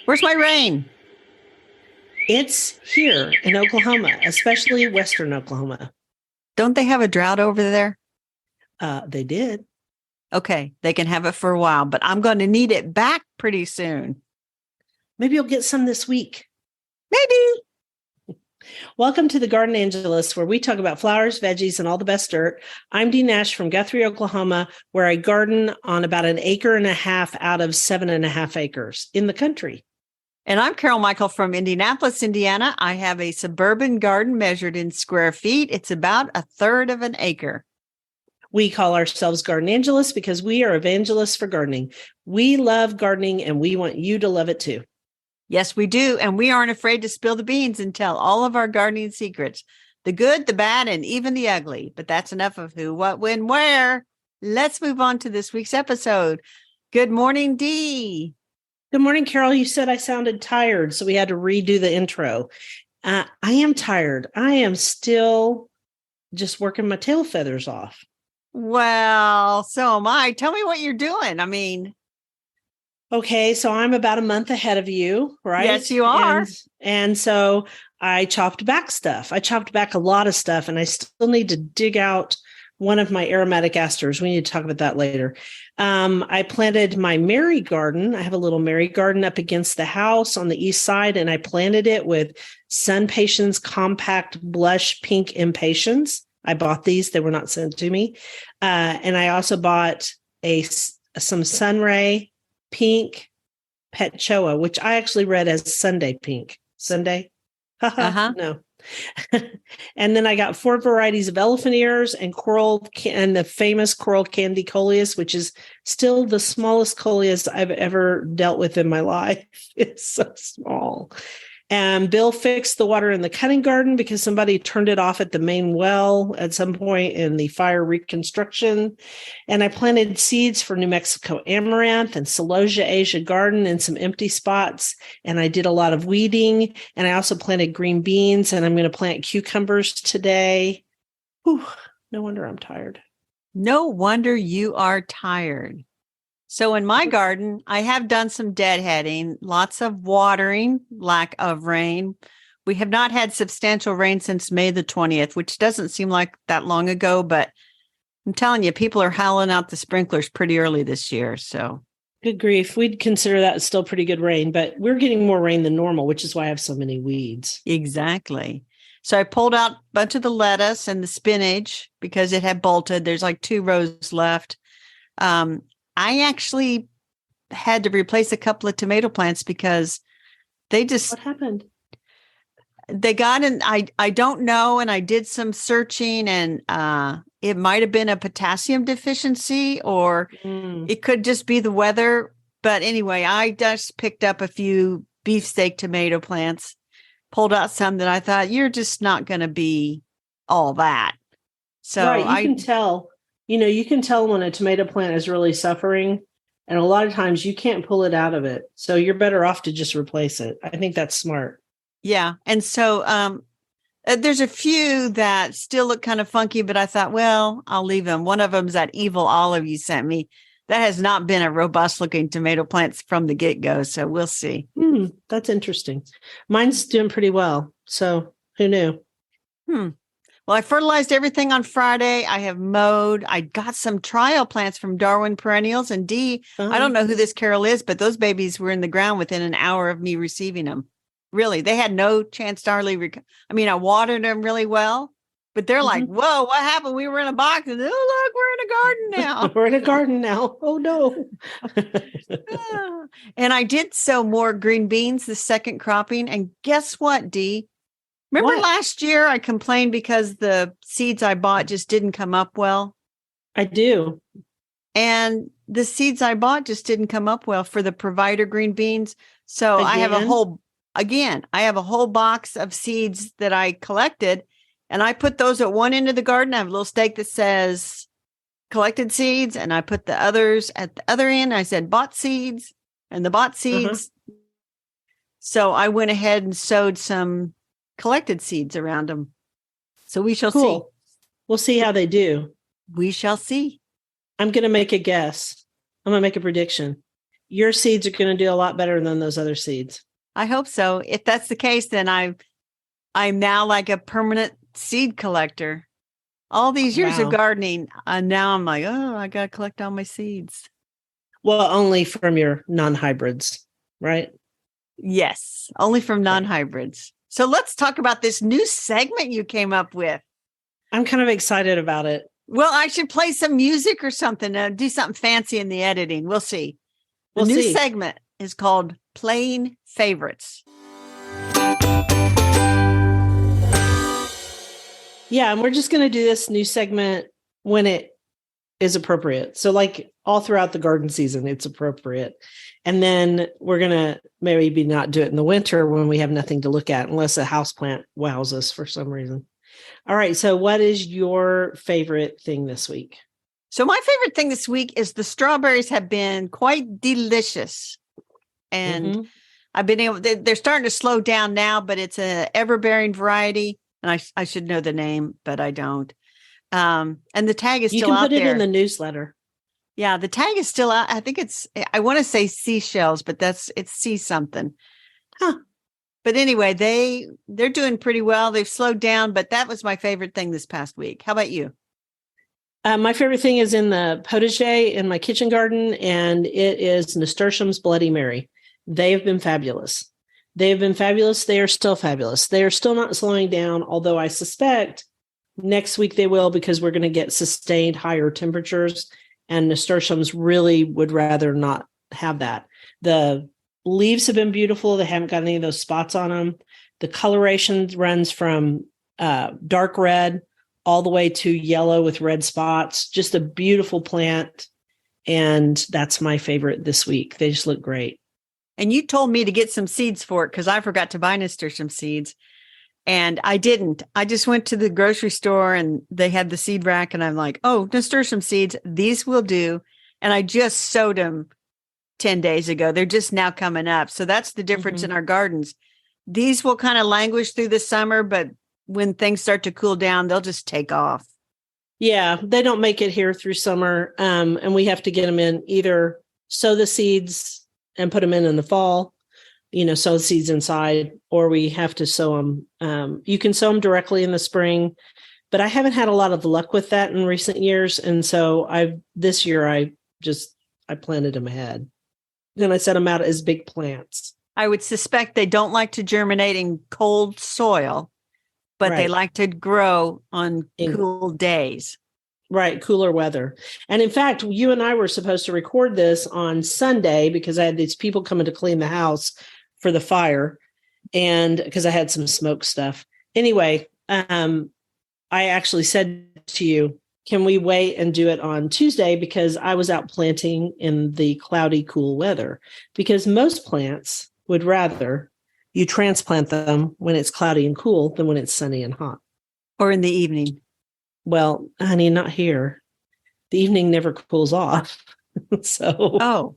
Where's my rain? It's here in Oklahoma, especially Western Oklahoma. Don't they have a drought over there? They did. Okay, they can have it for a while, but I'm going to need it back pretty soon. Maybe you'll get some this week. Maybe. Welcome to the Garden Angelist, where we talk about flowers, veggies, and all the best dirt. I'm Dee Nash from Guthrie, Oklahoma, where I garden on about 1.5 acres out of 7.5 acres in the country. And I'm Carol Michael from Indianapolis, Indiana. I have a suburban garden measured in square feet. It's about 1/3 of an acre. We call ourselves Garden Angelists because we are evangelists for gardening. We love gardening and we want you to love it too. Yes, we do. And we aren't afraid to spill the beans and tell all of our gardening secrets, the good, the bad, and even the ugly. But that's enough of who, what, when, where. Let's move on to this week's episode. Good morning, Dee. Good morning, Carol. You said I sounded tired, so we had to redo the intro. I am tired. I am still just working my tail feathers off. Well, so am I. Tell me what you're doing. Okay, so I'm about a month ahead of you, right? Yes, you are. And so I chopped back stuff. I chopped back a lot of stuff, and I still need to dig out one of my aromatic asters. We need to talk about that later. I planted my Mary garden. I have a little Mary garden up against the house on the east side, and I planted it with Sun Patience Compact Blush Pink Impatiens. I bought these. They were not sent to me. And I also bought some Sunray Pink Petchoa, which I actually read as Sunday Pink. Sunday? No. And then I got 4 varieties of elephant ears and the famous coral candy coleus, which is still the smallest coleus I've ever dealt with in my life. It's so small. And Bill fixed the water in the cutting garden because somebody turned it off at the main well at some point in the fire reconstruction. And I planted seeds for New Mexico amaranth and Celosia Asia garden in some empty spots. And I did a lot of weeding. And I also planted green beans, and I'm going to plant cucumbers today. Whew, no wonder I'm tired. No wonder you are tired. So in my garden, I have done some deadheading, lots of watering, lack of rain. We have not had substantial rain since May the 20th, which doesn't seem like that long ago, but I'm telling you, people are howling out the sprinklers pretty early this year. So good grief. We'd consider that still pretty good rain, but we're getting more rain than normal, which is why I have so many weeds. Exactly. So I pulled out a bunch of the lettuce and the spinach because it had bolted. There's like 2 rows left. I actually had to replace a couple of tomato plants because they just... What happened? They got in, I don't know, and I did some searching, and it might have been a potassium deficiency, or it could just be the weather. But anyway, I just picked up a few beefsteak tomato plants, pulled out some that I thought, you're just not going to be all that. So right, you can tell. You can tell when a tomato plant is really suffering, and a lot of times you can't pull it out of it. So you're better off to just replace it. I think that's smart. Yeah. And so there's a few that still look kind of funky, but I thought, well, I'll leave them. One of them is that evil olive you sent me. That has not been a robust looking tomato plant from the get-go. So we'll see. That's interesting. Mine's doing pretty well. So who knew? Well, I fertilized everything on Friday. I have mowed. I got some trial plants from Darwin Perennials. And Dee, I don't know who this Carol is, but those babies were in the ground within an hour of me receiving them. Really, they had no chance to hardly. I watered them really well, but they're like, whoa, what happened? We were in a box and, oh, look, we're in a garden now. We're in a garden now. Oh, no. And I did sow more green beans, the second cropping. And guess what, Dee? Remember last year I complained because the seeds I bought just didn't come up well? I do. And the seeds I bought just didn't come up well for the Provider green beans. So I have a whole box of seeds that I collected, and I put those at one end of the garden. I have a little stake that says collected seeds, and I put the others at the other end. I said bought seeds and the bought seeds. So I went ahead and sowed some collected seeds around them. So we shall see. We'll see how they do. We shall see. I'm going to make a guess. I'm going to make a prediction. your seeds are going to do a lot better than those other seeds. I hope so. If that's the case, then I'm now like a permanent seed collector. All these years of gardening, and now I'm like, oh, I got to collect all my seeds. Well, only from your non-hybrids, right? Yes, only from non-hybrids. So let's talk about this new segment you came up with. I'm kind of excited about it. Well, I should play some music or something, do something fancy in the editing. We'll see. The new segment is called Playing Favorites. Yeah, and we're just going to do this new segment when it is appropriate. So like all throughout the garden season, it's appropriate. And then we're going to maybe not do it in the winter when we have nothing to look at, unless a houseplant wows us for some reason. All right. So what is your favorite thing this week? So my favorite thing this week is the strawberries have been quite delicious. And I've been able, they're starting to slow down now, but it's a ever-bearing variety. And I should know the name, but I don't. And the tag is still out there. You can put it in the newsletter. Yeah, the tag is still out. I think I want to say seashells, but it's sea something. Huh. But anyway, they're doing pretty well. They've slowed down, but that was my favorite thing this past week. How about you? My favorite thing is in the potager in my kitchen garden, and it is nasturtiums Bloody Mary. They have been fabulous. They have been fabulous. They are still fabulous. They are still not slowing down, although I suspect next week they will, because we're going to get sustained higher temperatures, and nasturtiums really would rather not have that. The leaves have been beautiful. They haven't got any of those spots on them. The coloration runs from dark red all the way to yellow with red spots. Just a beautiful plant. And that's my favorite this week. They just look great. And you told me to get some seeds for it because I forgot to buy nasturtium seeds. And I didn't. I just went to the grocery store and they had the seed rack. And I'm like, oh, nasturtium seeds, these will do. And I just sowed them 10 days ago. They're just now coming up. So that's the difference in our gardens. These will kind of languish through the summer, but when things start to cool down, they'll just take off. Yeah, they don't make it here through summer. And we have to get them in, either sow the seeds and put them in the fall, sow seeds inside, or we have to sow them. You can sow them directly in the spring, but I haven't had a lot of luck with that in recent years. And so this year I planted them ahead. Then I set them out as big plants. I would suspect they don't like to germinate in cold soil, but they like to grow on cool days. Right. Cooler weather. And in fact, you and I were supposed to record this on Sunday because I had these people coming to clean the house for the fire, and because I had some smoke stuff. Anyway, I actually said to you, can we wait and do it on Tuesday? Because I was out planting in the cloudy, cool weather, because most plants would rather you transplant them when it's cloudy and cool than when it's sunny and hot. Or in the evening. Well, honey, not here. The evening never cools off. So,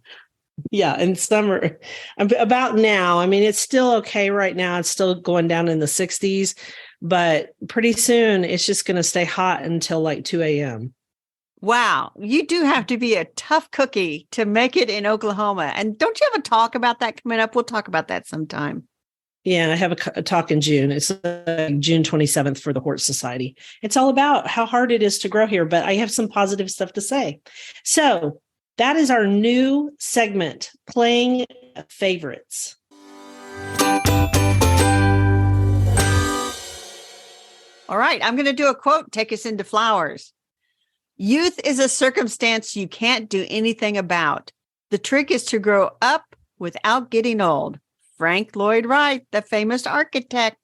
yeah, in summer, about now, I mean, it's still okay right now. It's still going down in the 60s, but pretty soon it's just going to stay hot until like 2 a.m. Wow. You do have to be a tough cookie to make it in Oklahoma. And don't you have a talk about that coming up? We'll talk about that sometime. Yeah, I have a talk in June. It's June 27th for the Hort Society. It's all about how hard it is to grow here, but I have some positive stuff to say. So that is our new segment, Playing Favorites. All right, I'm going to do a quote, take us into flowers. Youth is a circumstance you can't do anything about. The trick is to grow up without getting old. Frank Lloyd Wright, the famous architect.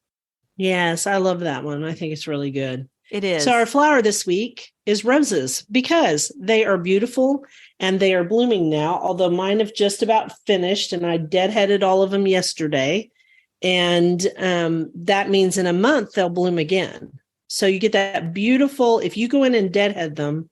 Yes, I love that one. I think it's really good. It is. So our flower this week is roses, because they are beautiful and they are blooming now, although mine have just about finished and I deadheaded all of them yesterday. And that means in a month they'll bloom again. So you get that beautiful, if you go in and deadhead them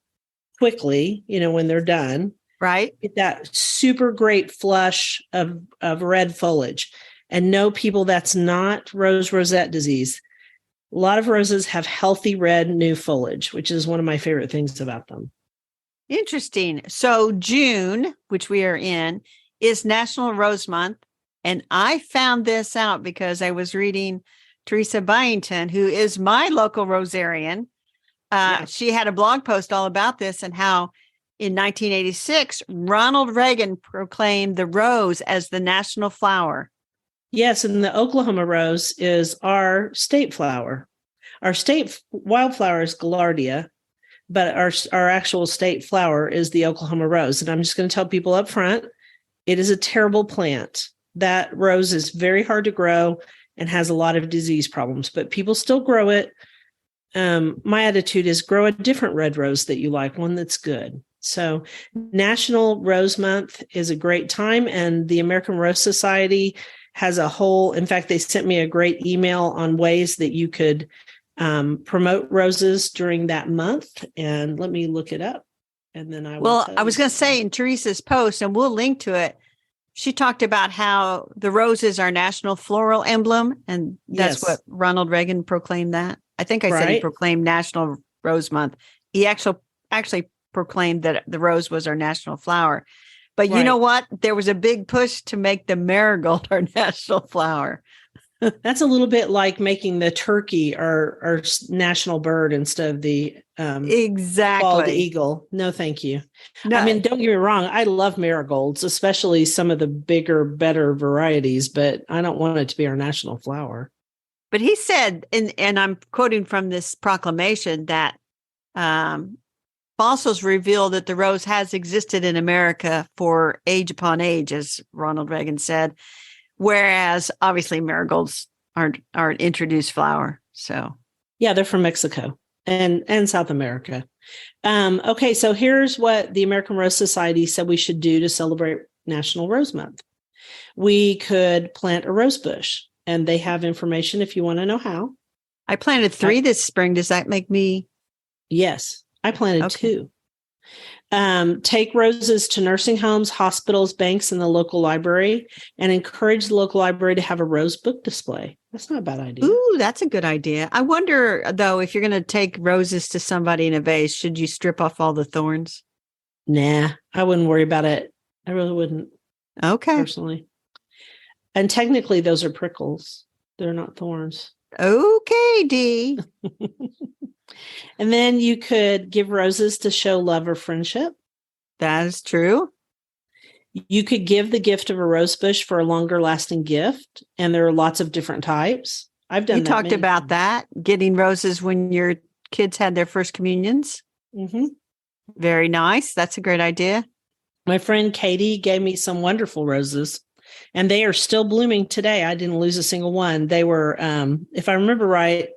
quickly, when they're done, right? Get that super great flush of red foliage. And no, people, that's not rosette disease. A lot of roses have healthy red new foliage, which is one of my favorite things about them. Interesting. So June, which we are in, is National Rose Month. And I found this out because I was reading Teresa Byington, who is my local rosarian. She had a blog post all about this and how in 1986, Ronald Reagan proclaimed the rose as the national flower. Yes, and the Oklahoma rose is our state flower. Our state wildflower is Gaillardia, but our actual state flower is the Oklahoma rose. And I'm just going to tell people up front, it is a terrible plant. That rose is very hard to grow and has a lot of disease problems, but people still grow it. My attitude is grow a different red rose that you like, one that's good. So National Rose Month is a great time, and the American Rose Society has a whole, in fact, they sent me a great email on ways that you could promote roses during that month. And let me look it up. And then I was going to say in Teresa's post, and we'll link to it, she talked about how the rose is our national floral emblem. And that's what Ronald Reagan proclaimed that. I think I said he proclaimed National Rose Month. He actually proclaimed that the rose was our national flower. But you know what? There was a big push to make the marigold our national flower. That's a little bit like making the turkey our national bird instead of the bald eagle. No, thank you. No. I mean, don't get me wrong. I love marigolds, especially some of the bigger, better varieties, but I don't want it to be our national flower. But he said, and I'm quoting from this proclamation, that fossils reveal that the rose has existed in America for age upon age, as Ronald Reagan said. Whereas obviously marigolds aren't introduced flower. So yeah, they're from Mexico and South America. Okay, so here's what the American Rose Society said we should do to celebrate National Rose Month. We could plant a rose bush, and they have information if you want to know how. I planted 3 this spring. Does that make me? Yes, I planted 2. Take roses to nursing homes, hospitals, banks, and the local library, and encourage the local library to have a rose book display. That's not a bad idea. Ooh, that's a good idea. I wonder, though, if you're going to take roses to somebody in a vase, should you strip off all the thorns? Nah, I wouldn't worry about it. I really wouldn't. Okay. Personally. And technically, those are prickles. They're not thorns. Okay, Dee. And then you could give roses to show love or friendship. That is true. You could give the gift of a rose bush for a longer lasting gift. And there are lots of different types. I've done that. You talked about that, getting roses when your kids had their first communions. Mm-hmm. Very nice. That's a great idea. My friend Katie gave me some wonderful roses, and they are still blooming today. I didn't lose a single one. They were, if I remember right,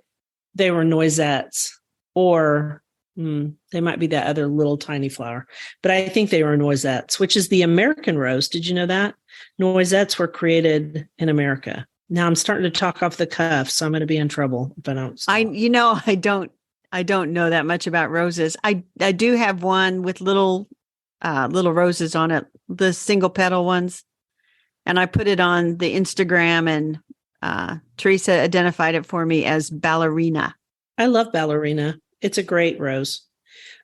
they were noisettes, or they might be that other little tiny flower. But I think they were noisettes, which is the American rose. Did you know that? Noisettes were created in America. Now I'm starting to talk off the cuff, so I'm going to be in trouble if I don't stop. I don't know that much about roses. I do have one with little roses on it, the single petal ones. And I put it on the Instagram, and Teresa identified it for me as ballerina. I love ballerina. It's a great rose.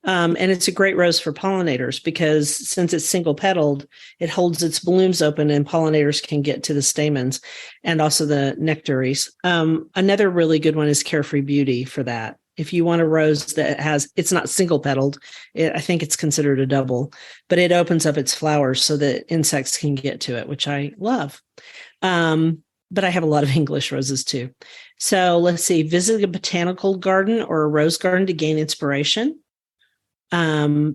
And it's a great rose for pollinators because since it's single petaled, it holds its blooms open and pollinators can get to the stamens and also the nectaries. Another really good one is Carefree Beauty for that. If you want a rose that it's not single petaled, I think it's considered a double, but it opens up its flowers so that insects can get to it, which I love. But I have a lot of English roses too. So let's see, visit a botanical garden or a rose garden to gain inspiration.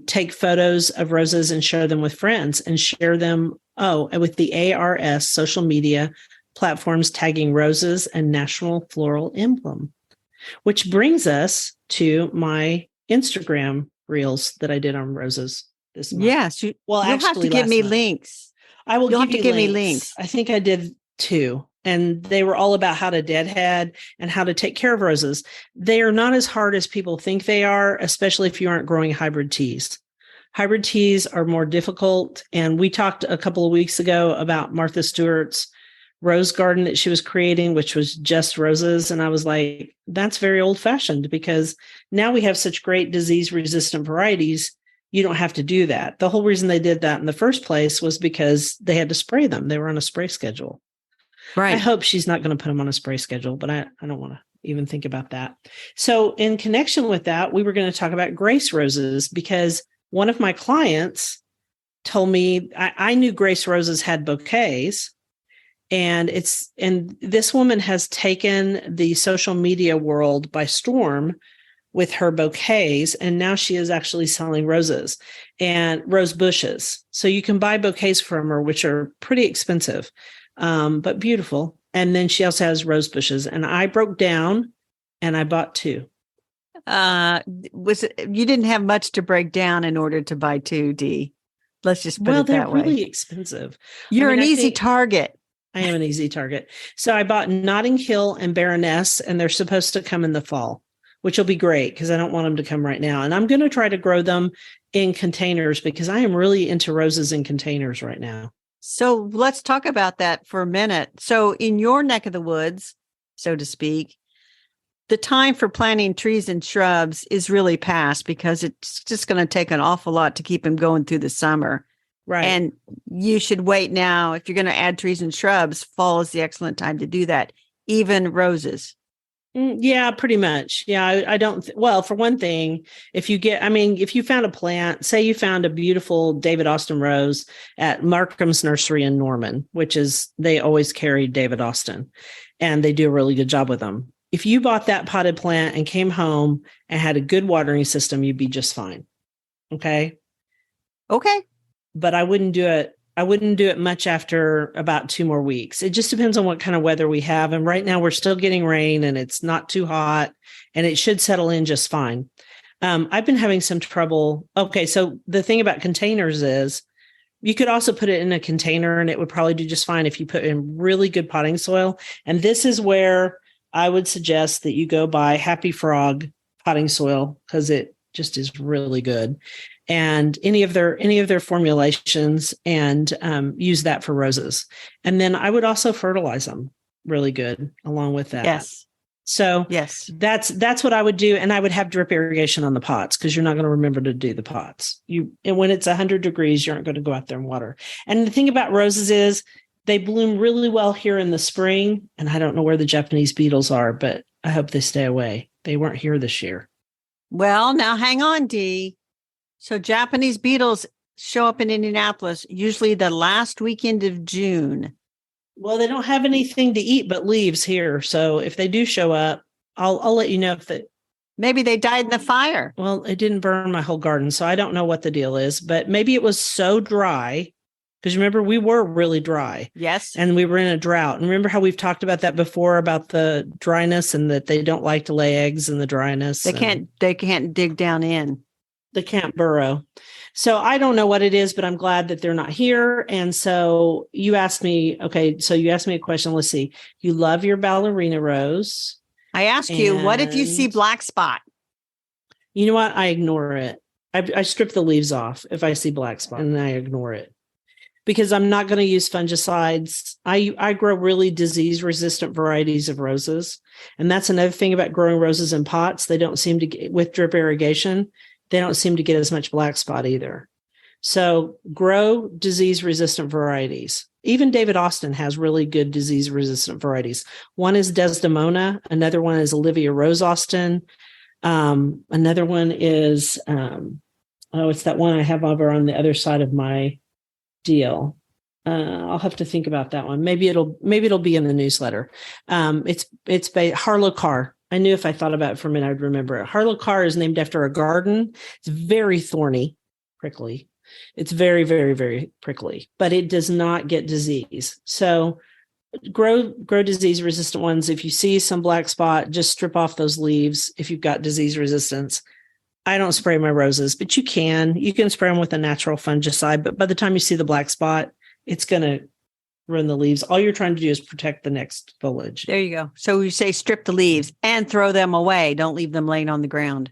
Take photos of roses and share them with friends and share them with the ARS social media platforms tagging roses and national floral emblem. Which brings us to my Instagram reels that I did on roses this month. Yes. You'll have to give me links. I will. You'll have to give me links. I think I did 2, and they were all about how to deadhead and how to take care of roses. They are not as hard as people think they are, especially if you aren't growing hybrid teas. Hybrid teas are more difficult. And we talked a couple of weeks ago about Martha Stewart's rose garden that she was creating, which was just roses. And I was like, that's very old fashioned because now we have such great disease resistant varieties. you don't have to do that. The whole reason they did that in the first place was because they had to spray them. They were on a spray schedule. Right. I hope she's not going to put them on a spray schedule, but I don't want to even think about that. So in connection with that, we were going to talk about Grace roses because one of my clients told me I knew Grace roses had bouquets, and this woman has taken the social media world by storm with her bouquets. And now she is actually selling roses and rose bushes. So you can buy bouquets from her, which are pretty expensive, but beautiful. And then she also has rose bushes. And I broke down and I bought 2. You didn't have much to break down in order to buy 2, Dee. Let's just put it that way. Well, they're really expensive. You're an easy target. I am an easy target. So I bought Notting Hill and Baroness, and they're supposed to come in the fall, which will be great because I don't want them to come right now. And I'm going to try to grow them in containers because I am really into roses in containers right now. So let's talk about that for a minute. So in your neck of the woods, so to speak, the time for planting trees and shrubs is really past because it's just going to take an awful lot to keep them going through the summer. Right. And you should wait now. If you're going to add trees and shrubs, fall is the excellent time to do that, even roses. Yeah, pretty much. Yeah, I don't. Well, for one thing, if you found a plant, say you found a beautiful David Austin rose at Markham's Nursery in Norman, they always carry David Austin and they do a really good job with them. If you bought that potted plant and came home and had a good watering system, you'd be just fine. Okay. But I wouldn't do it. I wouldn't do it much after about 2 more weeks. It just depends on what kind of weather we have. And right now we're still getting rain and it's not too hot and it should settle in just fine. I've been having some trouble. Okay. So the thing about containers is you could also put it in a container and it would probably do just fine if you put in really good potting soil. And this is where I would suggest that you go buy Happy Frog potting soil because it just is really good. And any of their formulations and use that for roses. And then I would also fertilize them really good along with that. Yes. So yes, that's what I would do. And I would have drip irrigation on the pots because you're not going to remember to do the pots. And when it's 100 degrees, you aren't going to go out there and water. And the thing about roses is they bloom really well here in the spring. And I don't know where the Japanese beetles are, but I hope they stay away. They weren't here this year. Well, now hang on, Dee. So Japanese beetles show up in Indianapolis, usually the last weekend of June. Well, they don't have anything to eat but leaves here. So if they do show up, I'll let you know if maybe they died in the fire. Well, it didn't burn my whole garden, so I don't know what the deal is, but maybe it was so dry. Because remember, we were really dry. Yes. And we were in a drought. And remember how we've talked about that before, about the dryness and that they don't like to lay eggs in the dryness. They can't dig down in. They can't burrow. So I don't know what it is, but I'm glad that they're not here. And so you asked me a question. Let's see. You love your ballerina rose. I asked you, what if you see black spot? You know what? I ignore it. I strip the leaves off if I see black spot and I ignore it because I'm not going to use fungicides. I grow really disease resistant varieties of roses. And that's another thing about growing roses in pots. They don't seem to get, with drip irrigation, they don't seem to get as much black spot either. So grow disease resistant varieties. Even David Austin has really good disease resistant varieties. One is Desdemona. Another one is Olivia Rose Austin. Another one is, it's that one I have over on the other side of my deal. I'll have to think about that one. Maybe it'll be in the newsletter. It's by Harlow Carr. I knew if I thought about it for a minute, I'd remember it. Harlow Carr is named after a garden. It's very thorny, prickly. It's very, very, very prickly, but it does not get disease. So grow disease resistant ones. If you see some black spot, just strip off those leaves. If you've got disease resistance, I don't spray my roses, but you can spray them with a natural fungicide. But by the time you see the black spot, it's going to ruin the leaves. All you're trying to do is protect the next foliage. There you go. So you say strip the leaves and throw them away. Don't leave them laying on the ground.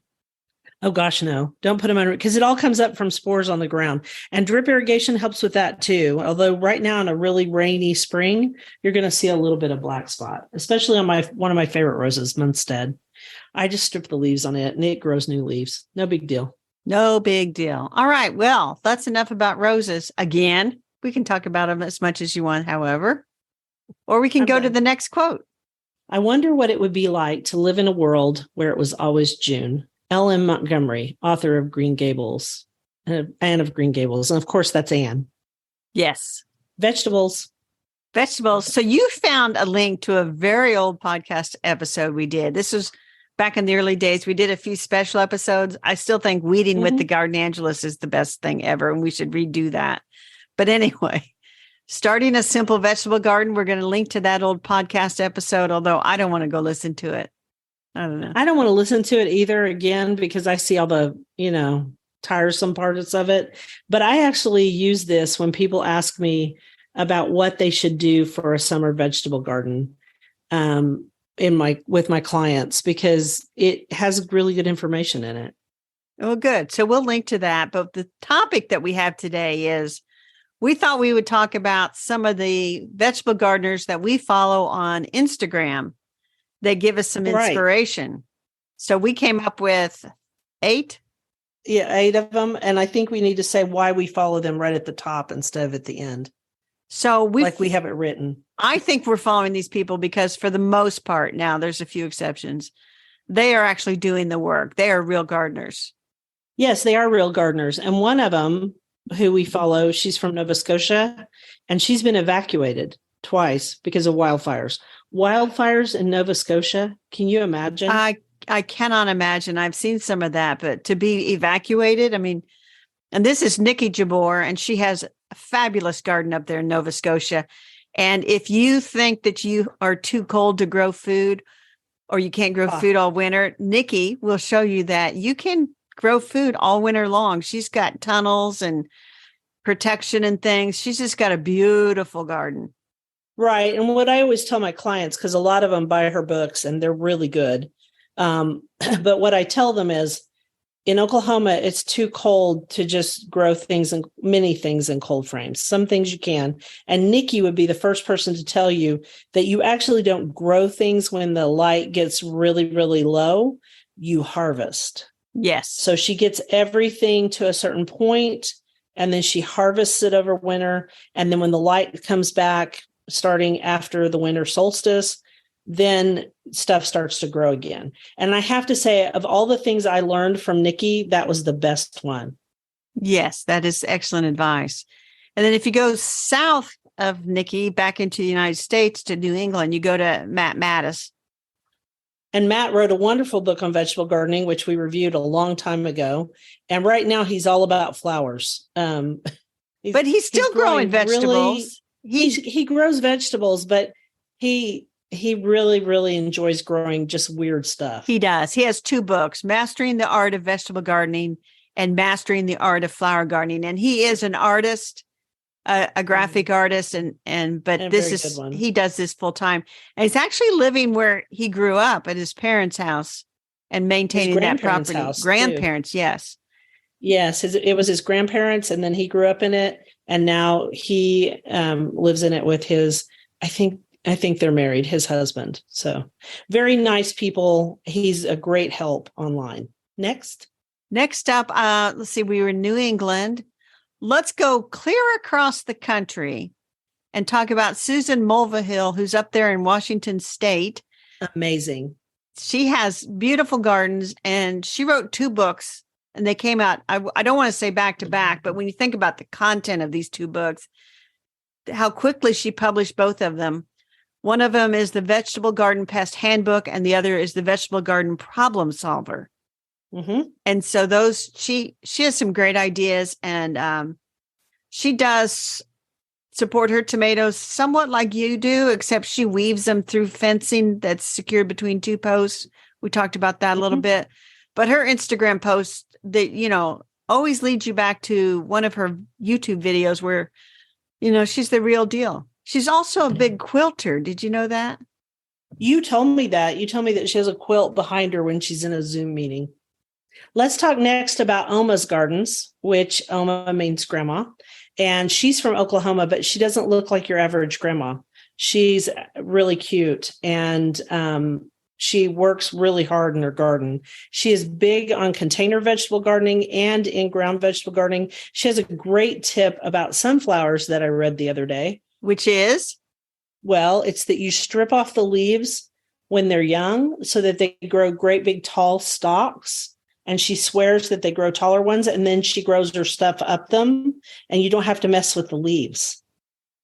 Oh gosh, no, don't put them under because it all comes up from spores on the ground, and drip irrigation helps with that too. Although right now in a really rainy spring, you're going to see a little bit of black spot, especially on one of my favorite roses, Munstead. I just strip the leaves on it and it grows new leaves. No big deal. No big deal. All right. Well, that's enough about roses. Again, we can talk about them as much as you want, however, or we can go to the next quote. I wonder what it would be like to live in a world where it was always June. L.M. Montgomery, author of Green Gables, Anne of Green Gables. And of course, that's Anne. Yes. Vegetables. So you found a link to a very old podcast episode we did. This was back in the early days. We did a few special episodes. I still think Weeding with the Garden Angelus is the best thing ever, and we should redo that. But anyway, starting a simple vegetable garden, we're going to link to that old podcast episode, although I don't want to go listen to it. I don't know. I don't want to listen to it either again, because I see all the, tiresome parts of it. But I actually use this when people ask me about what they should do for a summer vegetable garden with my clients, because it has really good information in it. Well, good. So we'll link to that. But the topic that we have today is, we thought we would talk about some of the vegetable gardeners that we follow on Instagram that give us some inspiration. Right. So we came up with 8. Yeah, 8 of them. And I think we need to say why we follow them right at the top instead of at the end. So we have it written. I think we're following these people because for the most part, now there's a few exceptions, they are actually doing the work. They are real gardeners. Yes, they are real gardeners. And one of them who we follow, she's from Nova Scotia, and she's been evacuated twice because of wildfires. Wildfires in Nova Scotia. Can you imagine? I cannot imagine. I've seen some of that, but to be evacuated, I mean, and this is Nikki Jabor, and she has a fabulous garden up there in Nova Scotia. And if you think that you are too cold to grow food, or you can't grow food all winter, Nikki will show you that you can grow food all winter long. She's got tunnels and protection and things. She's just got a beautiful garden. Right. And what I always tell my clients, because a lot of them buy her books and they're really good. But what I tell them is, in Oklahoma, it's too cold to just grow things and many things in cold frames. Some things you can. And Nikki would be the first person to tell you that you actually don't grow things when the light gets really, really low. You harvest. Yes. So she gets everything to a certain point, and then she harvests it over winter. And then when the light comes back, starting after the winter solstice, then stuff starts to grow again. And I have to say, of all the things I learned from Nikki, that was the best one. Yes, that is excellent advice. And then if you go south of Nikki, back into the United States to New England, you go to Matt Mattis. And Matt wrote a wonderful book on vegetable gardening, which we reviewed a long time ago. And right now he's all about flowers. But he's still growing vegetables. He grows vegetables, but he really, really enjoys growing just weird stuff. He does. He has 2 books, Mastering the Art of Vegetable Gardening and Mastering the Art of Flower Gardening. And he is an artist, a graphic artist, but this is, he does this full time. And he's actually living where he grew up at his parents' house and maintaining that property. Grandparents, too. Yes. Yes. It was his grandparents, and then he grew up in it. And now he lives in it with his, I think they're married, his husband. So very nice people. He's a great help online. Next up, let's see, we were in New England. Let's go clear across the country and talk about Susan Mulvihill, who's up there in Washington State. Amazing. She has beautiful gardens, and she wrote 2 books, and they came out, I don't want to say back to back, but when you think about the content of these 2 books, how quickly she published both of them. One of them is the Vegetable Garden Pest Handbook, and the other is the Vegetable Garden Problem Solver. Mm-hmm. And so those, she has some great ideas, and she does support her tomatoes somewhat like you do, except she weaves them through fencing that's secured between 2 posts. We talked about that a little bit, but her Instagram post that, always leads you back to one of her YouTube videos where, she's the real deal. She's also a big quilter. Did you know that? You told me that. You told me that she has a quilt behind her when she's in a Zoom meeting. Let's talk next about Oma's Gardens, which Oma means grandma. And she's from Oklahoma, but she doesn't look like your average grandma. She's really cute. And she works really hard in her garden. She is big on container vegetable gardening and in-ground vegetable gardening. She has a great tip about sunflowers that I read the other day. Which is? Well, it's that you strip off the leaves when they're young so that they grow great big tall stalks. And she swears that they grow taller ones, and then she grows her stuff up them, and you don't have to mess with the leaves.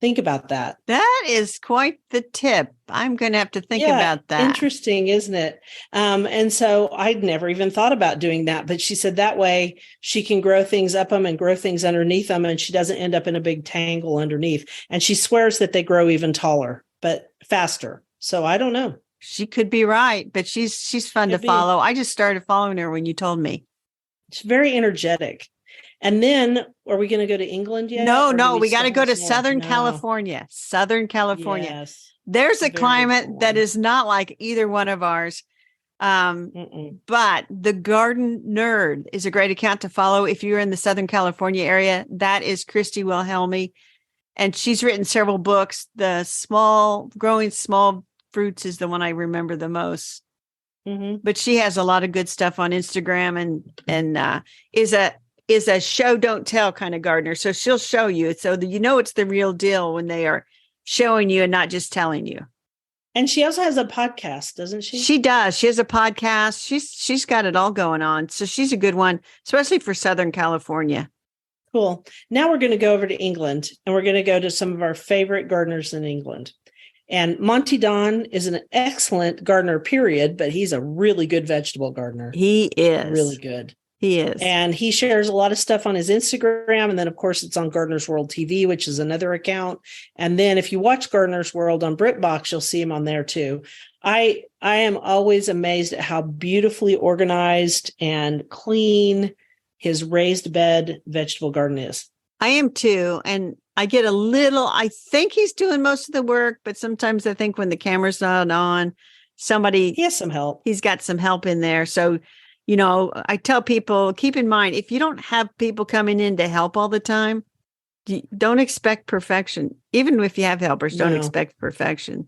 Think about that. That is quite the tip. I'm going to have to think about that. Interesting, isn't it? And so I'd never even thought about doing that. But she said that way she can grow things up them and grow things underneath them, and she doesn't end up in a big tangle underneath. And she swears that they grow even taller, but faster. So I don't know. She could be right, but she's fun to follow. I just started following her when you told me. She's very energetic. And then, are we going to go to England yet? No, we got to go to Southern California. Southern California. Yes. There's a climate that is not like either one of ours. But the Garden Nerd is a great account to follow if you're in the Southern California area. That is Christy Wilhelmy. And she's written several books. The Growing Small Fruits is the one I remember the most. But she has a lot of good stuff on Instagram and is a show don't tell kind of gardener. So she'll show you so that you know it's the real deal when they are showing you and not just telling you. And she also has a podcast, doesn't she? She does. She has a podcast. She's got it all going on. So she's a good one, especially for Southern California. Cool. Now we're going to go over to England, and we're going to go to some of our favorite gardeners in England. And Monty Don is an excellent gardener, period, but he's a really good vegetable gardener. He is. Really good. He is. And he shares a lot of stuff on his Instagram. And then, of course, it's on Gardener's World TV, which is another account. And then if you watch Gardener's World on BritBox, you'll see him on there, too. I am always amazed at how beautifully organized and clean his raised bed vegetable garden is. I am, too. And I get I think he's doing most of the work, but sometimes I think when the camera's not on, he has some help. He's got some help in there. So, I tell people, keep in mind, if you don't have people coming in to help all the time, don't expect perfection. Even if you have helpers, don't expect perfection.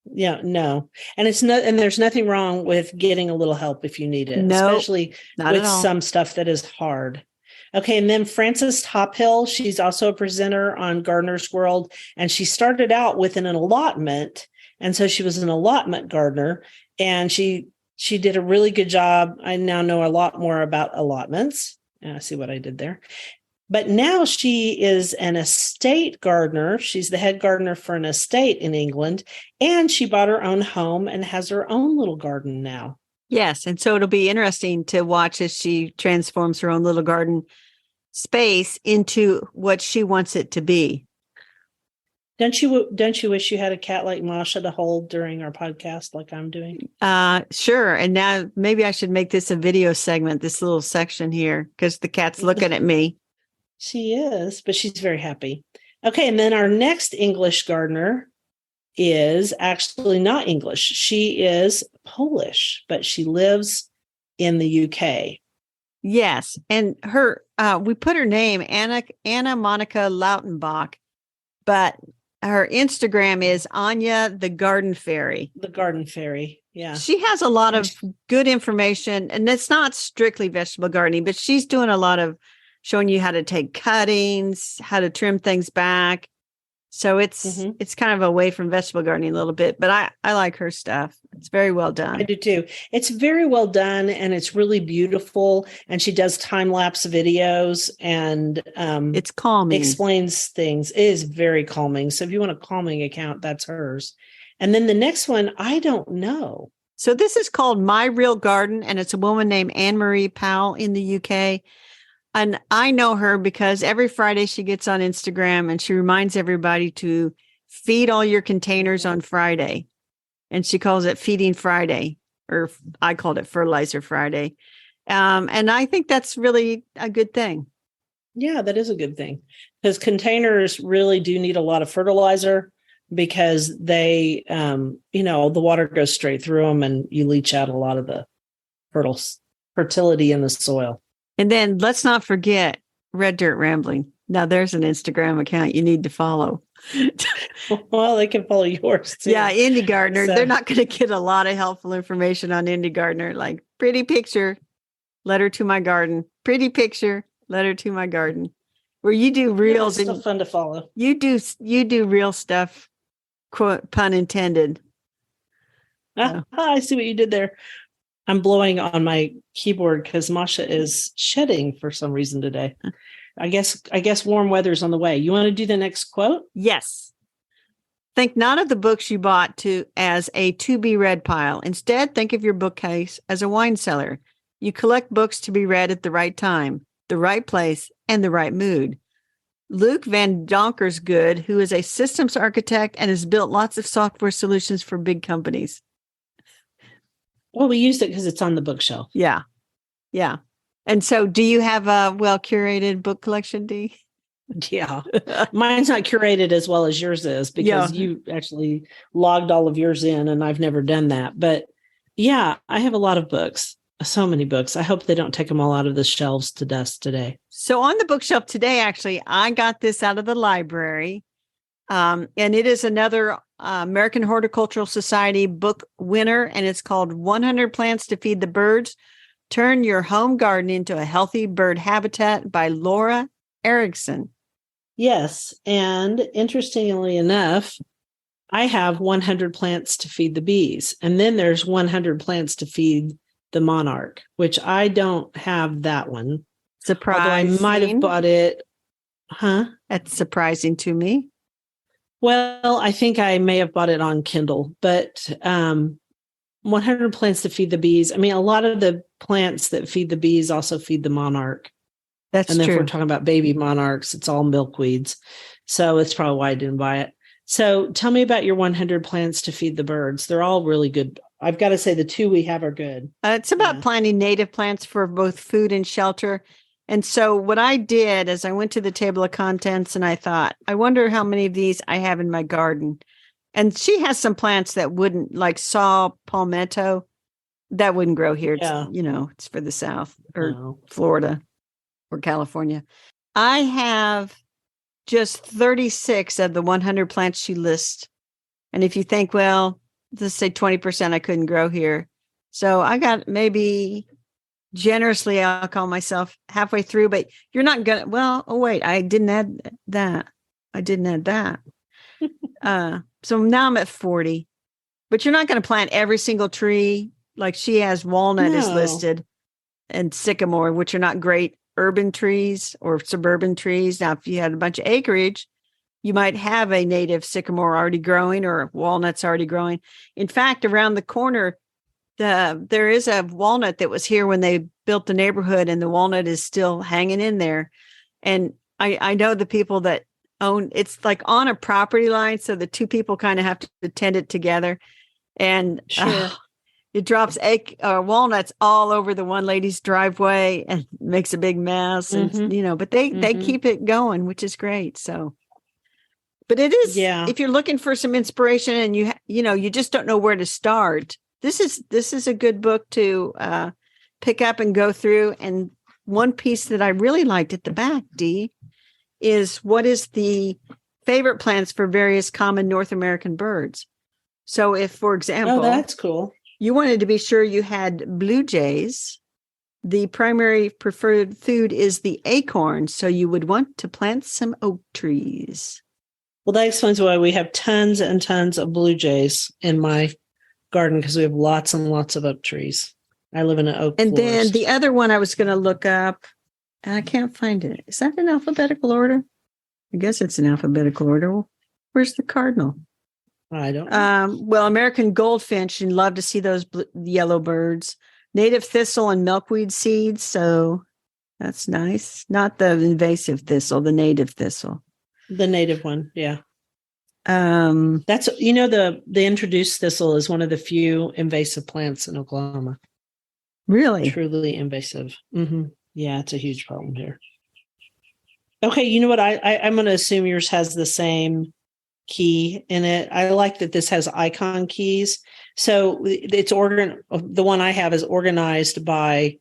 Yeah, no. And there's nothing wrong with getting a little help if you need it, especially with some stuff that is hard. Okay. And then Frances Tophill, she's also a presenter on Gardener's World, and she started out with an allotment. And so she was an allotment gardener, and she did a really good job. I now know a lot more about allotments. I see what I did there. But now she is an estate gardener. She's the head gardener for an estate in England, and she bought her own home and has her own little garden now. Yes. And so it'll be interesting to watch as she transforms her own little garden space into what she wants it to be. Don't you wish you had a cat like Masha to hold during our podcast like I'm doing? Sure. And now maybe I should make this a video segment, this little section here, because the cat's looking at me. She is, but she's very happy. Okay. And then our next English gardener is actually not English. She is Polish, but she lives in the UK. Yes. And we put her name, Anna Monica Lautenbach, but her Instagram is Anya the Garden Fairy. The Garden Fairy. Yeah. She has a lot of good information, and it's not strictly vegetable gardening, but she's doing a lot of showing you how to take cuttings, how to trim things back. So it's kind of away from vegetable gardening a little bit, but I like her stuff. It's very well done. I do too. It's very well done, and it's really beautiful. And she does time-lapse videos, and it's calming. Explains things. It is very calming. So if you want a calming account, that's hers. And then the next one, I don't know. So this is called My Real Garden, and it's a woman named Anne-Marie Powell in the UK. And I know her because every Friday she gets on Instagram and she reminds everybody to feed all your containers on Friday. And she calls it Feeding Friday, or I called it Fertilizer Friday. And I think that's really a good thing. Yeah, that is a good thing, because containers really do need a lot of fertilizer, because they, the water goes straight through them and you leach out a lot of the fertility in the soil. And then let's not forget Red Dirt Rambling. Now there's an Instagram account you need to follow. Well, they can follow yours too. Yeah, Indie Gardener. So- They're not going to get a lot of helpful information on Indie Gardener. Like pretty picture, letter to my garden. Pretty picture, letter to my garden. Where you do reels it's and still fun to follow. you do real stuff, quote pun intended. I see what you did there. I'm blowing on my keyboard because Masha is shedding for some reason today. I guess warm weather's on the way. You want to do the next quote? Yes. Think not of the books you bought as a to be read pile. Instead, think of your bookcase as a wine cellar. You collect books to be read at the right time, the right place, and the right mood. Luke Van Donkersgood, who is a systems architect and has built lots of software solutions for big companies. Well, we used it because it's on the bookshelf. Yeah. Yeah. And so do you have a well-curated book collection, Dee? Yeah. Mine's not curated as well as yours is because you actually logged all of yours in and I've never done that. But yeah, I have a lot of books, so many books. I hope they don't take them all out of the shelves to dust today. So on the bookshelf today, actually, I got this out of the library. And it is another American Horticultural Society book winner, and it's called 100 Plants to Feed the Birds. Turn Your Home Garden into a Healthy Bird Habitat by Laura Erickson. Yes. And interestingly enough, I have 100 plants to feed the bees. And then there's 100 plants to feed the monarch, which I don't have that one. Surprising. Although I might have bought it. Huh? That's surprising to me. Well, I think I may have bought it on Kindle, but 100 plants to feed the bees. I mean, a lot of the plants that feed the bees also feed the monarch. That's and then true. if we're talking about baby monarchs, it's all milkweeds. So it's probably why I didn't buy it. So tell me about your 100 plants to feed the birds. They're all really good. I've got to say the two we have are good. It's about planting native plants for both food and shelter. And so what I did is I went to the table of contents and I thought, I wonder how many of these I have in my garden. And she has some plants that wouldn't, like saw palmetto, that wouldn't grow here. It's, it's for the South or Florida or California. I have just 36 of the 100 plants she lists. And if you think, well, let's say 20% I couldn't grow here. So I got maybe generously, I'll call myself halfway through, but you're not going to, wait, I didn't add that. So now I'm at 40, but you're not going to plant every single tree. Like she has walnut is listed and sycamore, which are not great urban trees or suburban trees. Now, if you had a bunch of acreage, you might have a native sycamore already growing or walnuts already growing. In fact, around the corner, there is a walnut that was here when they built the neighborhood, and the walnut is still hanging in there. And I know the people that own, it's like on a property line. So the two people kind of have to tend it together. And it drops walnuts all over the one lady's driveway and makes a big mess. And, but they keep it going, which is great. So, but it is, if you're looking for some inspiration and you just don't know where to start, this is a good book to pick up and go through. And one piece that I really liked at the back, Dee, is what is the favorite plants for various common North American birds. So if, for example, that's cool. You wanted to be sure you had blue jays, the primary preferred food is the acorn. So you would want to plant some oak trees. Well, that explains why we have tons and tons of blue jays in my garden, because we have lots and lots of oak trees. I live in an oak And forest. then the other one I was going to look up, and I can't find it. Is that in alphabetical order? I guess it's in alphabetical order. Where's the cardinal? I don't know. Well, American goldfinch, and love to see those yellow birds. Native thistle and milkweed seeds. So that's nice. Not the invasive thistle, the native thistle. The native one. Yeah. That's, the introduced thistle is one of the few invasive plants in Oklahoma. Really? Truly invasive. Mm-hmm. Yeah, it's a huge problem here. Okay, you know what? I'm going to assume yours has the same key in it. I like that this has icon keys. So it's the one I have is organized by,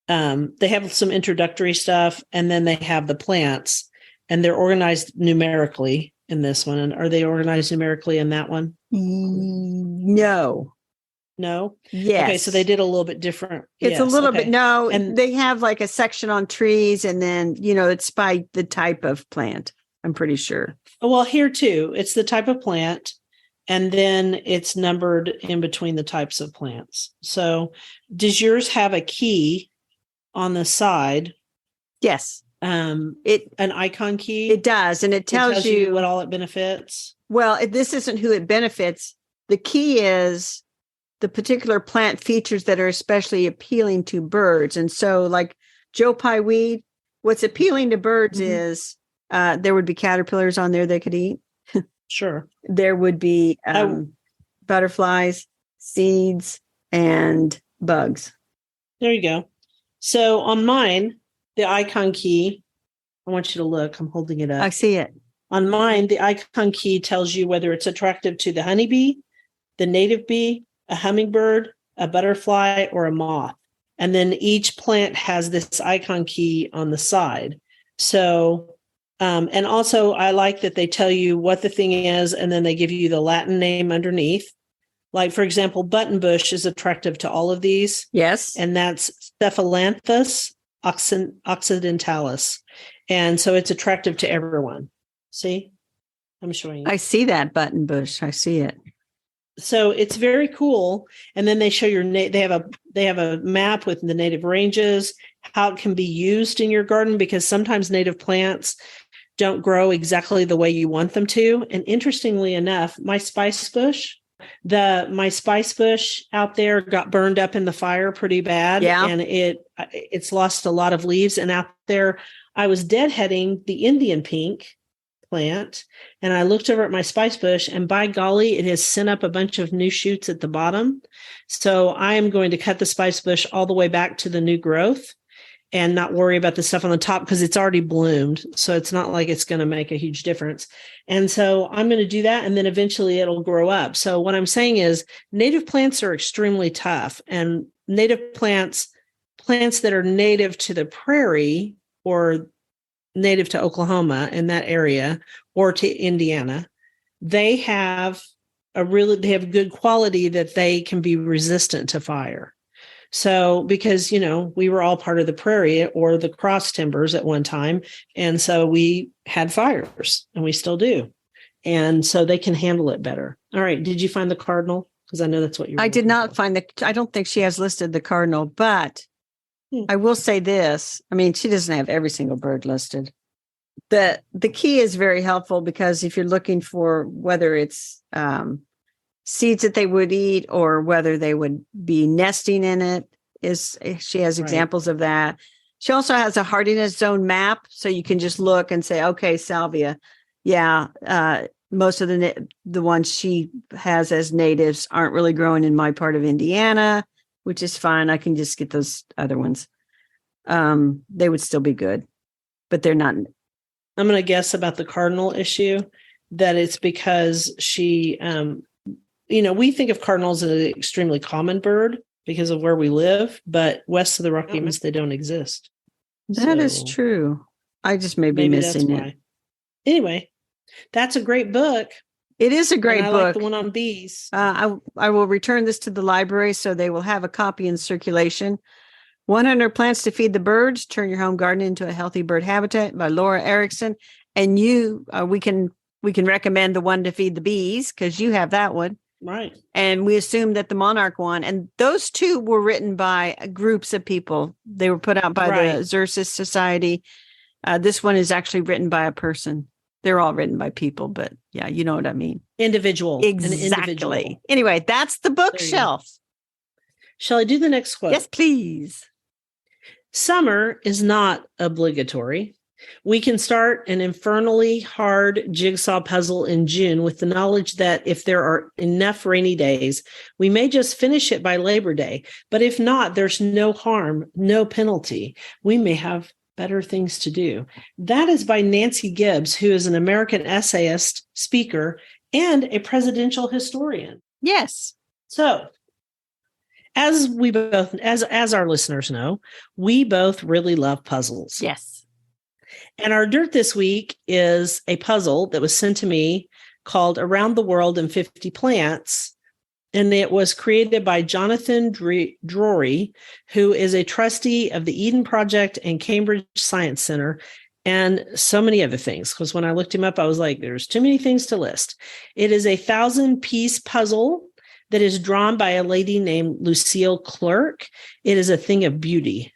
they have some introductory stuff, and then they have the plants. and they're organized numerically in this one. And are they organized numerically in that one? No. No? Yes. Okay, so they did a little bit different. It's a little bit, no, and they have like a section on trees and then, it's by the type of plant, I'm pretty sure. Well, here too, it's the type of plant, and then it's numbered in between the types of plants. So does yours have a key on the side? Yes. An icon key? It does. And it tells you what all it benefits. Well, this isn't who it benefits. The key is the particular plant features that are especially appealing to birds. And so like Joe Pye weed, what's appealing to birds is there would be caterpillars on there they could eat. Sure. There would be butterflies, seeds, and bugs. There you go. So on mine, the icon key, I want you to look. I'm holding it up. I see it. On mine, the icon key tells you whether it's attractive to the honeybee, the native bee, a hummingbird, a butterfly, or a moth. And then each plant has this icon key on the side. So, and also I like that they tell you what the thing is, and then they give you the Latin name underneath. Like, for example, buttonbush is attractive to all of these. Yes. And that's Cephalanthus occidentalis. And so it's attractive to everyone. See? I'm showing you. I see that buttonbush. I see it. So it's very cool. And then they show they have a map with the native ranges, how it can be used in your garden, because sometimes native plants don't grow exactly the way you want them to. And interestingly enough, my spice bush out there got burned up in the fire pretty bad. Yeah. And it's lost a lot of leaves. And out there, I was deadheading the Indian pink plant, and I looked over at my spice bush, and by golly, it has sent up a bunch of new shoots at the bottom. So I am going to cut the spice bush all the way back to the new growth and not worry about the stuff on the top because it's already bloomed. So it's not like it's going to make a huge difference. And so I'm going to do that, and then eventually it'll grow up. So what I'm saying is native plants are extremely tough, and native plants that are native to the prairie or native to Oklahoma in that area or to Indiana, they have good quality that they can be resistant to fire. So because, we were all part of the prairie or the cross timbers at one time. And so we had fires, and we still do. And so they can handle it better. All right. Did you find the cardinal? Because I know that's what I did not find I don't think she has listed the cardinal, but I will say this. I mean, she doesn't have every single bird listed. The key is very helpful because if you're looking for whether it's seeds that they would eat or whether they would be nesting in it, she has examples of that. She also has a hardiness zone map, so you can just look and say, okay, salvia. Yeah, most of the ones she has as natives aren't really growing in my part of Indiana, which is fine. I can just get those other ones. They would still be good, but they're not. I'm going to guess about the cardinal issue that it's because she, we think of cardinals as an extremely common bird because of where we live, but west of the Rocky Mountains, they don't exist. That is true. I just may be missing it. Anyway, that's a great book. It is a great book. I like the one on bees. I will return this to the library so they will have a copy in circulation. 100 Plants to Feed the Birds, Turn Your Home Garden into a Healthy Bird Habitat by Laura Erickson. And we can recommend the one to feed the bees because you have that one. Right. And we assume that the Monarch one, and those two were written by groups of people. They were put out by the Xerces Society. This one is actually written by a person. They're all written by people, but yeah, you know what I mean. Individual. Exactly. Anyway, that's the bookshelf. Shall I do the next quote? Yes, please. Summer is not obligatory. We can start an infernally hard jigsaw puzzle in June with the knowledge that if there are enough rainy days, we may just finish it by Labor Day. But if not, there's no harm, no penalty. We may have better things to do. That is by Nancy Gibbs, who is an American essayist, speaker, and a presidential historian. Yes. So, as we both, as our listeners know, we both really love puzzles. Yes. And our dirt this week is a puzzle that was sent to me called Around the World in 50 Plants. And it was created by Jonathan Drury, who is a trustee of the Eden Project and Cambridge Science Center, and so many other things. Because when I looked him up, I was like, there's too many things to list. It is a 1,000-piece puzzle that is drawn by a lady named Lucille Clerk. It is a thing of beauty.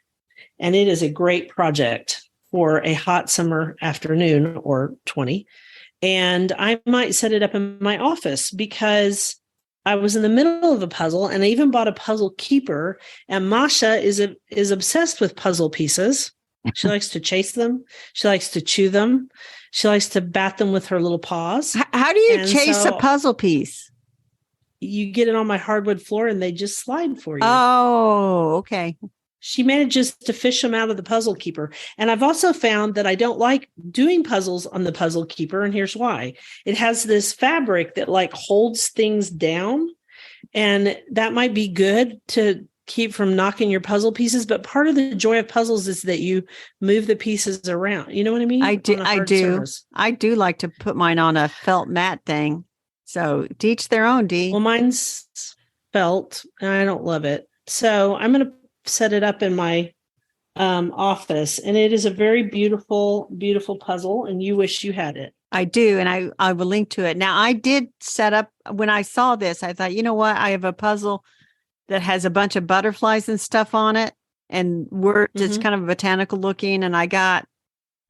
And it is a great project for a hot summer afternoon or 20. And I might set it up in my office because I was in the middle of a puzzle, and I even bought a puzzle keeper. And Masha is obsessed with puzzle pieces. She likes to chase them. She likes to chew them. She likes to bat them with her little paws. How do you chase a puzzle piece? You get it on my hardwood floor and they just slide for you. Oh, okay. She manages to fish them out of the puzzle keeper. And I've also found that I don't like doing puzzles on the puzzle keeper. And here's why. It has this fabric that like holds things down. And that might be good to keep from knocking your puzzle pieces. But part of the joy of puzzles is that you move the pieces around. You know what I mean? I do like to put mine on a felt mat thing. So to each their own, Dee. Well, mine's felt and I don't love it. So I'm going to set it up in my office, and it is a very beautiful, beautiful puzzle, and you wish you had it. I do, and I will link to it. Now, I did set up, when I saw this, I thought, you know what? I have a puzzle that has a bunch of butterflies and stuff on it, and words. It's kind of botanical looking, and I got,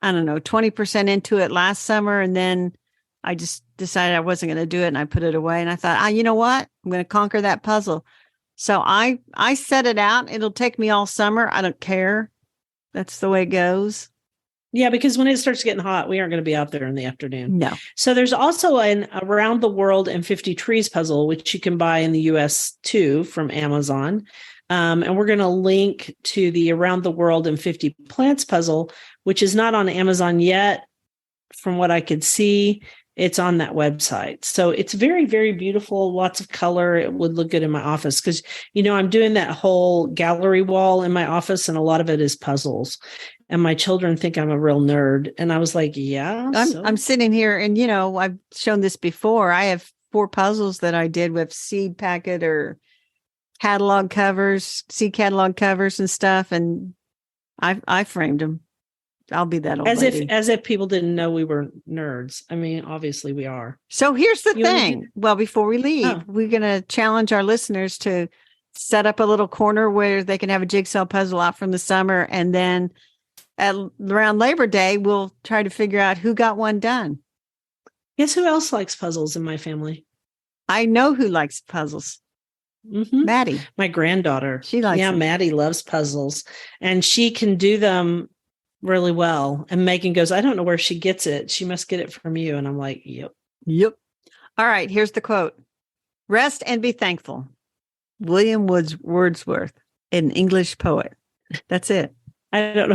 I don't know, 20% into it last summer, and then I just decided I wasn't going to do it, and I put it away, and I thought, you know what? I'm going to conquer that puzzle. So I set it out. It'll take me all summer. I don't care. That's the way it goes. Yeah, because when it starts getting hot, we aren't going to be out there in the afternoon. No. So there's also an Around the World in 50 Trees puzzle, which you can buy in the US too from Amazon. And we're going to link to the Around the World in 50 Plants puzzle, which is not on Amazon yet. From what I could see, it's on that website. So it's very, very beautiful. Lots of color. It would look good in my office because, I'm doing that whole gallery wall in my office, and a lot of it is puzzles. And my children think I'm a real nerd. And I was like, yeah. I'm sitting here and, I've shown this before. I have 4 puzzles that I did with seed packet or catalog covers, seed catalog covers and stuff. And I framed them. I'll be that old lady. As if people didn't know we were nerds. I mean, obviously we are. So here's the thing. Well, before we leave, we're going to challenge our listeners to set up a little corner where they can have a jigsaw puzzle out from the summer. And then around Labor Day, we'll try to figure out who got one done. Guess who else likes puzzles in my family? I know who likes puzzles. Maddie. My granddaughter. She likes them. Maddie loves puzzles. And she can do them really well. And Megan goes, I don't know where she gets it. She must get it from you. And I'm like, yep. All right. Here's the quote. Rest and be thankful. William Wordsworth, an English poet. That's it. I don't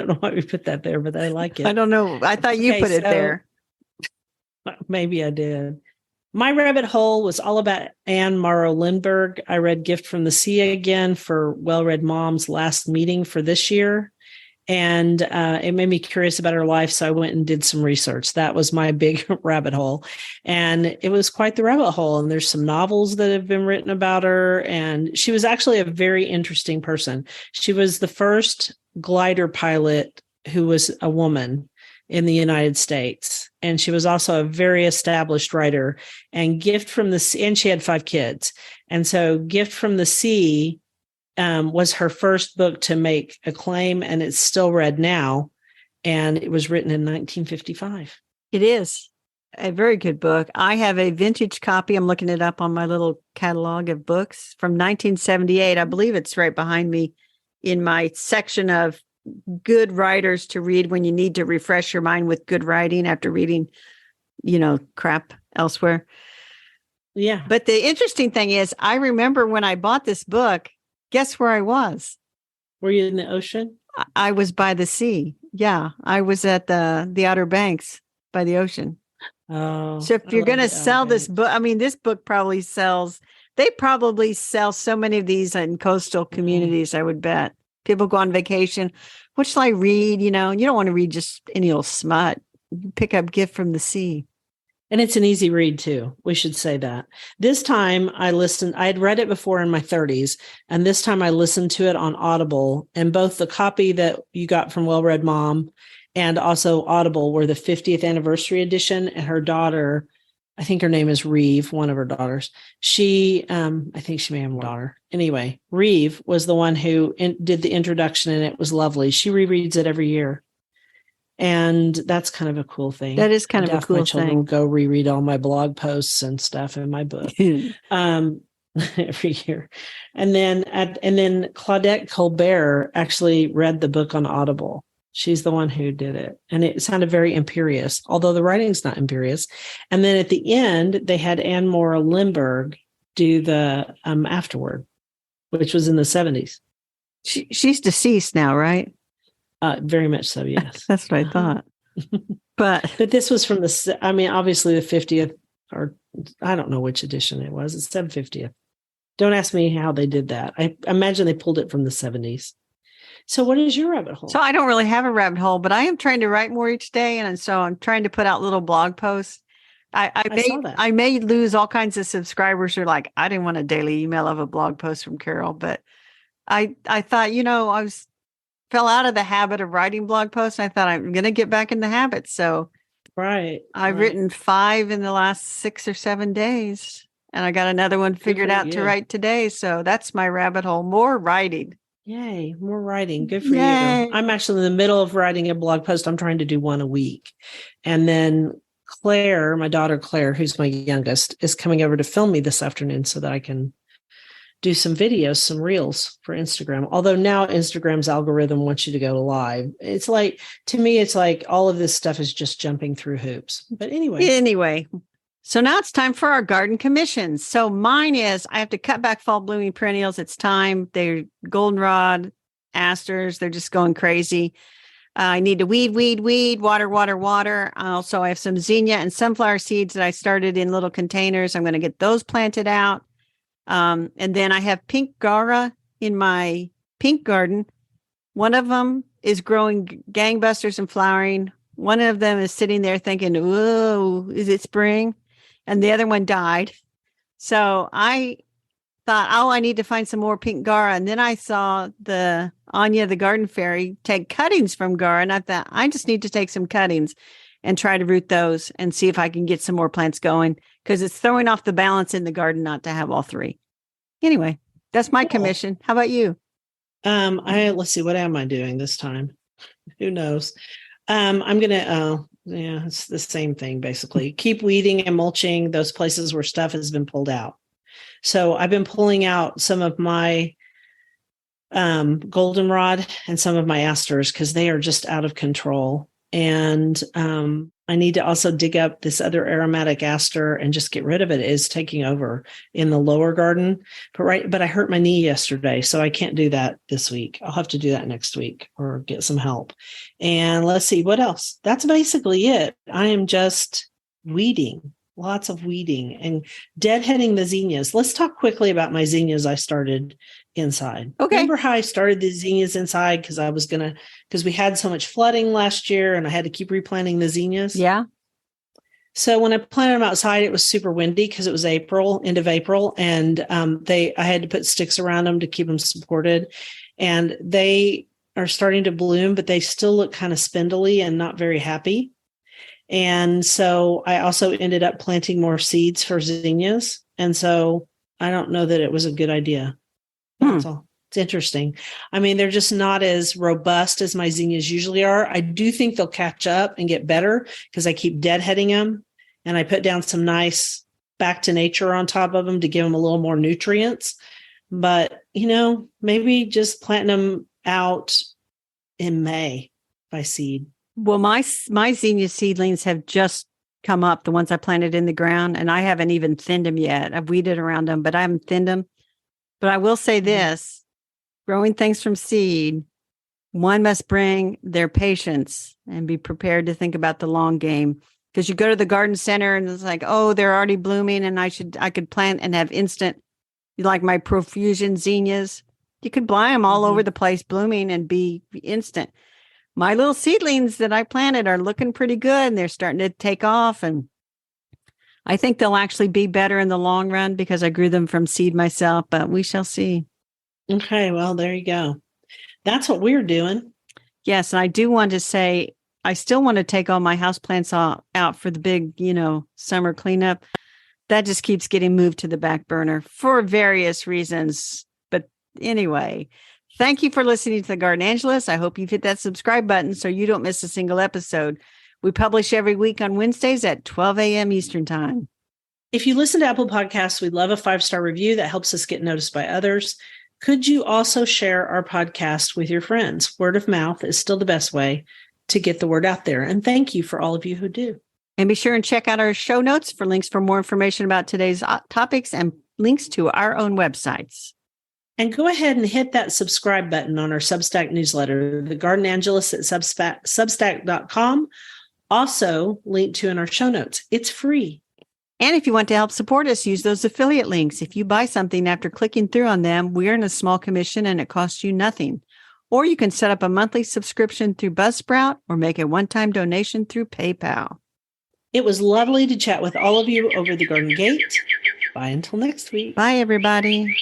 know why we put that there, but I like it. I don't know. I thought you put it there. Maybe I did. My rabbit hole was all about Anne Morrow Lindbergh. I read Gift from the Sea again for Well-Read Mom's last meeting for this year. And it made me curious about her life. So I went and did some research. That was my big rabbit hole. And it was quite the rabbit hole. And there's some novels that have been written about her. And she was actually a very interesting person. She was the first glider pilot who was a woman in the United States. And she was also a very established writer. And Gift from the Sea, and she had 5 kids. And so Gift from the Sea was her first book to make acclaim, and it's still read now. And it was written in 1955. It is a very good book. I have a vintage copy. I'm looking it up on my little catalog of books from 1978. I believe it's right behind me in my section of good writers to read when you need to refresh your mind with good writing after reading, crap elsewhere. Yeah. But the interesting thing is, I remember when I bought this book, guess where I was? Were you in the ocean? I was by the sea. Yeah. I was at the Outer Banks by the ocean. Oh. So if you're going to sell this book, this book probably sells, they probably sell so many of these in coastal communities, I would bet. People go on vacation. What shall I read? You know, you don't want to read just any old smut. You pick up Gift from the Sea. And it's an easy read too. We should say that. This time I had read it before in my 30s, and this time I listened to it on Audible, and both the copy that you got from Well Read Mom and also Audible were the 50th anniversary edition. And her daughter, I think her name is Reeve, one of her daughters. I think she may have a daughter. Anyway, Reeve was the one who did the introduction, and it was lovely. She rereads it every year. And that's kind of a cool thing. That is kind of a cool my children thing. Will go reread all my blog posts and stuff in my book every year. And then Claudette Colbert actually read the book on Audible. She's the one who did it. And it sounded very imperious, although the writing's not imperious. And then at the end, they had Anne Mora Lindbergh do the afterword, which was in the 70s. She's deceased now, right? Very much so, yes. That's what I thought. But this was from obviously the 50th, or I don't know which edition it was. It's 750th. Don't ask me how they did that. I imagine they pulled it from the 70s. So what is your rabbit hole? So I don't really have a rabbit hole, but I am trying to write more each day. And so I'm trying to put out little blog posts. I may lose all kinds of subscribers who are like, I didn't want a daily email of a blog post from Carol, but I thought, fell out of the habit of writing blog posts. I thought I'm going to get back in the habit. So I've written 5 in the last 6 or 7 days, and I got another one figured out to write today. So that's my rabbit hole. More writing. Yay. More writing. Good for you. I'm actually in the middle of writing a blog post. I'm trying to do one a week. And then Claire, my daughter, Claire, who's my youngest, is coming over to film me this afternoon so that I can do some videos, some reels for Instagram. Although now Instagram's algorithm wants you to go live. It's like, to me, it's like all of this stuff is just jumping through hoops. But anyway. So now it's time for our garden commissions. So mine is, I have to cut back fall blooming perennials. It's time. They're goldenrod, asters. They're just going crazy. I need to weed, water. Also, I have some zinnia and sunflower seeds that I started in little containers. I'm going to get those planted out. And then I have pink Gaura in my pink garden. One of them is growing gangbusters and flowering. One of them is sitting there thinking, whoa, is it spring? And the other one died. So I thought, I need to find some more pink Gaura. And then I saw the Anya, the garden fairy, take cuttings from Gaura. And I thought, I just need to take some cuttings and try to root those and see if I can get some more plants going, because it's throwing off the balance in the garden not to have all 3. Anyway, that's my commission. How about you? Let's see, what am I doing this time? Who knows? I'm going to, it's the same thing, basically. Keep weeding and mulching those places where stuff has been pulled out. So I've been pulling out some of my goldenrod and some of my asters because they are just out of control. And I need to also dig up this other aromatic aster and just get rid of it. It is taking over in the lower garden. But I hurt my knee yesterday, so I can't do that this week. I'll have to do that next week or get some help. And let's see, what else? That's basically it. I am just weeding. Lots of weeding and deadheading the zinnias. Let's talk quickly about my zinnias I started inside. Okay. Remember how I started the zinnias inside because we had so much flooding last year and I had to keep replanting the zinnias? Yeah. So when I planted them outside, it was super windy because it was end of April. And I had to put sticks around them to keep them supported. And they are starting to bloom, but they still look kind of spindly and not very happy. And so I also ended up planting more seeds for zinnias. And so I don't know that it was a good idea. That's all. It's interesting. I mean, they're just not as robust as my zinnias usually are. I do think they'll catch up and get better because I keep deadheading them and I put down some nice back to nature on top of them to give them a little more nutrients. But, maybe just planting them out in May by seed. Well, my zinnia seedlings have just come up, the ones I planted in the ground, and I haven't even thinned them yet. I've weeded around them, but I haven't thinned them. But I will say this, growing things from seed, one must bring their patience and be prepared to think about the long game. Because you go to the garden center and it's like, oh, they're already blooming and I could plant and have instant, like my profusion zinnias. You could buy them all over the place, blooming and be instant. My little seedlings that I planted are looking pretty good and they're starting to take off. And I think they'll actually be better in the long run because I grew them from seed myself, but we shall see. Okay, well, there you go. That's what we're doing. Yes, and I do want to say, I still want to take all my houseplants out for the big, summer cleanup. That just keeps getting moved to the back burner for various reasons. But anyway, thank you for listening to The Garden Angelist. I hope you've hit that subscribe button so you don't miss a single episode. We publish every week on Wednesdays at 12 a.m. Eastern Time. If you listen to Apple Podcasts, we'd love a 5-star review that helps us get noticed by others. Could you also share our podcast with your friends? Word of mouth is still the best way to get the word out there. And thank you for all of you who do. And be sure and check out our show notes for links for more information about today's topics and links to our own websites. And go ahead and hit that subscribe button on our Substack newsletter, The Garden Angelist at Substack.com. Also linked to in our show notes. It's free. And if you want to help support us, use those affiliate links. If you buy something after clicking through on them, we earn a small commission and it costs you nothing. Or you can set up a monthly subscription through Buzzsprout or make a one-time donation through PayPal. It was lovely to chat with all of you over the Garden Gate. Bye until next week. Bye, everybody.